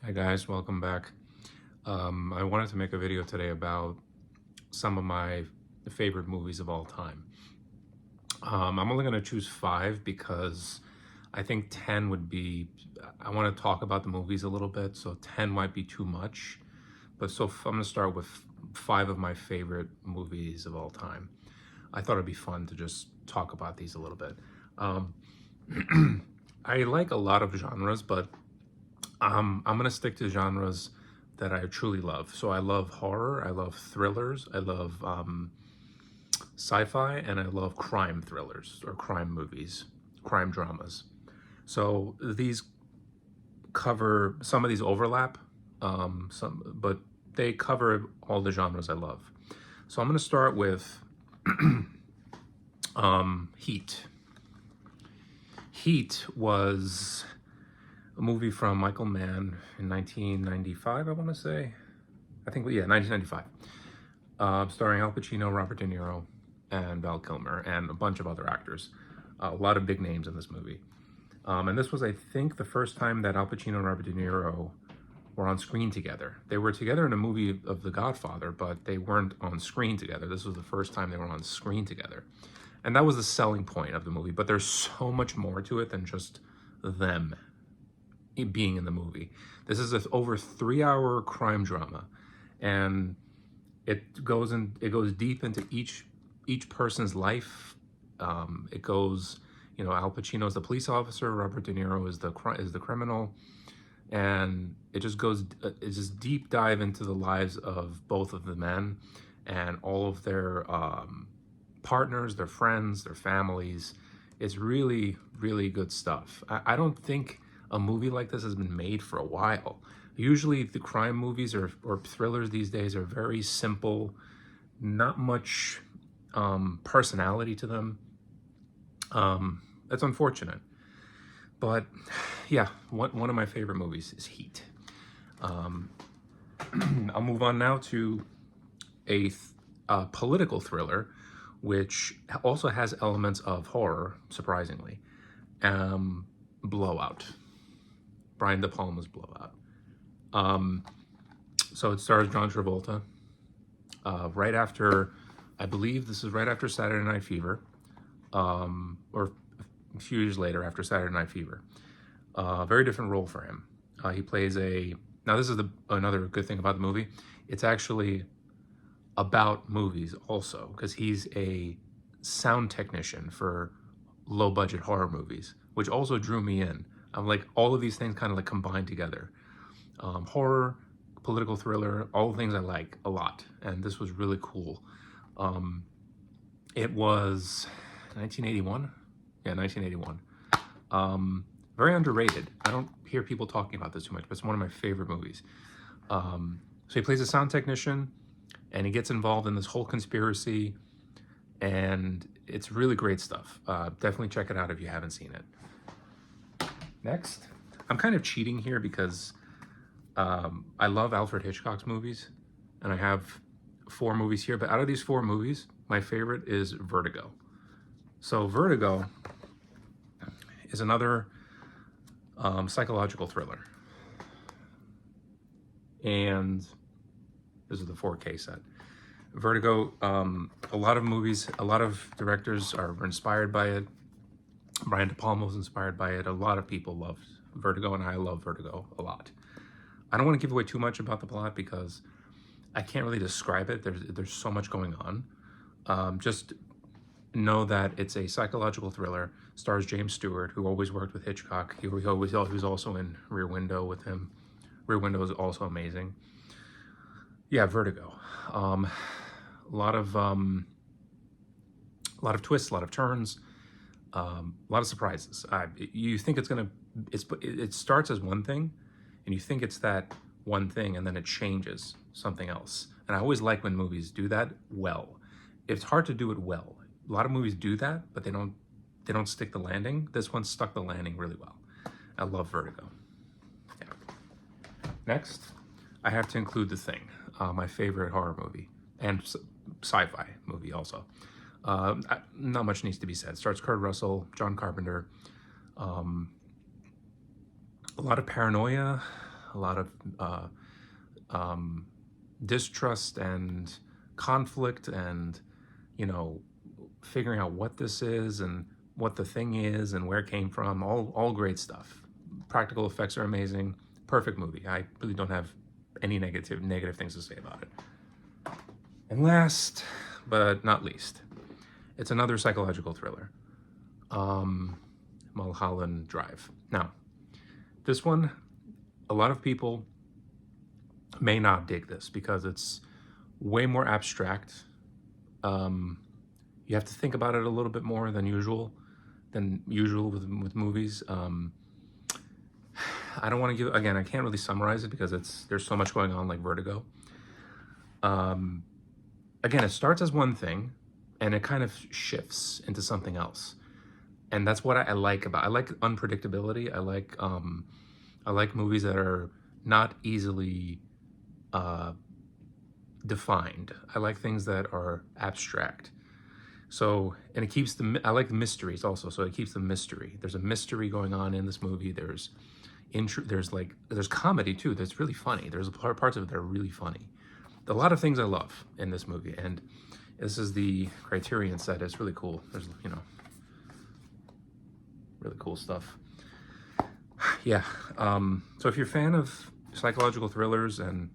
Hi guys, welcome back. I wanted to make a video today about some of my favorite movies of all time. I'm only going to choose 5 because I think 10 would be, I want to talk about the movies a little bit, so 10 might be too much. But I'm going to start with 5 of my favorite movies of all time. I thought it'd be fun to just talk about these a little bit. Um, I like a lot of genres, but I'm gonna stick to genres that I truly love. So I love horror, I love thrillers, I love sci-fi, and I love crime thrillers or crime movies, crime dramas. So these cover some of these overlap, but they cover all the genres I love. So I'm gonna start with Heat. Heat was a movie from Michael Mann in 1995, I want to say. I think, yeah, 1995. Starring Al Pacino, Robert De Niro, and Val Kilmer, and a bunch of other actors. A lot of big names in this movie. And this was, I think, the first time that Al Pacino and Robert De Niro were on screen together. They were together in a movie of The Godfather, but they weren't on screen together. This was the first time they were on screen together. And that was the selling point of the movie, but there's so much more to it than just them being in the movie. This is an over 3-hour crime drama, and it goes deep into each person's life. It goes, Al Pacino is the police officer, Robert De Niro is the criminal, and it just deep dive into the lives of both of the men and all of their partners, their friends, their families. It's really, really good stuff. I don't think a movie like this has been made for a while. Usually the crime movies or thrillers these days are very simple, not much personality to them. That's unfortunate. But yeah, one of my favorite movies is Heat. I'll move on now to a political thriller, which also has elements of horror, surprisingly. Blowout. Brian De Palma's Blowout. So it stars John Travolta. Right after, I believe this is right after Saturday Night Fever, or a few years later after Saturday Night Fever. Very different role for him. He plays now this is another good thing about the movie. It's actually about movies also, because he's a sound technician for low budget horror movies, which also drew me in. I'm like, all of these things kind of like combined together. Horror, political thriller, all the things I like a lot. And this was really cool. It was 1981. Yeah, 1981. Very underrated. I don't hear people talking about this too much, but it's one of my favorite movies. So he plays a sound technician, and he gets involved in this whole conspiracy, and it's really great stuff. Definitely check it out if you haven't seen it. Next, I'm kind of cheating here because I love Alfred Hitchcock's movies, and I have 4 movies here, but out of these 4 movies, my favorite is Vertigo. So Vertigo is another psychological thriller, and this is the 4K set. Vertigo, a lot of directors are inspired by it. Brian De Palma was inspired by it. A lot of people loved Vertigo, and I love Vertigo a lot. I don't want to give away too much about the plot because I can't really describe it. There's so much going on. Just know that it's a psychological thriller. Stars James Stewart, who always worked with Hitchcock. He was also in Rear Window with him. Rear Window is also amazing. Yeah, Vertigo. A lot of twists, a lot of turns, a lot of surprises. You think it starts as one thing, and you think it's that one thing, and then it changes something else. And I always like when movies do that well. It's hard to do it well. A lot of movies do that, but they don't stick the landing. This one stuck the landing really well. I love Vertigo. Yeah. Next, I have to include The Thing, my favorite horror movie, and sci-fi movie also. Not much needs to be said. It stars Kurt Russell, John Carpenter. A lot of paranoia, a lot of distrust and conflict, and you know, figuring out what this is and what the thing is and where it came from. All great stuff. Practical effects are amazing. Perfect movie. I really don't have any negative things to say about it. And last but not least, it's another psychological thriller, Mulholland Drive. Now, this one, a lot of people may not dig this because it's way more abstract. You have to think about it a little bit more than usual with movies. I don't want to give, again, I can't really summarize it because there's so much going on, like Vertigo. Again, it starts as one thing and it kind of shifts into something else. And that's what I like about, I like unpredictability. I like movies that are not easily defined. I like things that are abstract. So, and it keeps I like the mysteries also. So it keeps the mystery. There's a mystery going on in this movie. There's comedy too. That's really funny. There's parts of it that are really funny. A lot of things I love in this movie, and this is the Criterion set. It's really cool. There's, you know, really cool stuff. Yeah. So if you're a fan of psychological thrillers and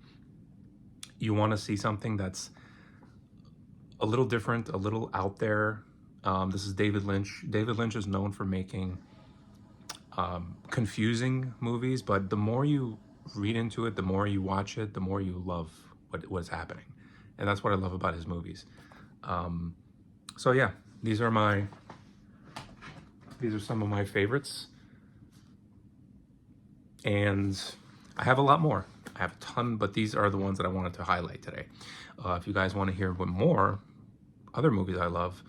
you want to see something that's a little different, a little out there, this is David Lynch. David Lynch is known for making confusing movies, but the more you read into it, the more you watch it, the more you love what's happening. And that's what I love about his movies. So yeah, these are some of my favorites. And I have a lot more. I have a ton, but these are the ones that I wanted to highlight today. If you guys want to hear what more other movies I love,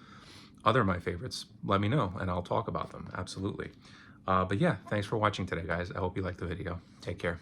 other of my favorites, let me know and I'll talk about them. Absolutely. But yeah, thanks for watching today, guys. I hope you liked the video. Take care.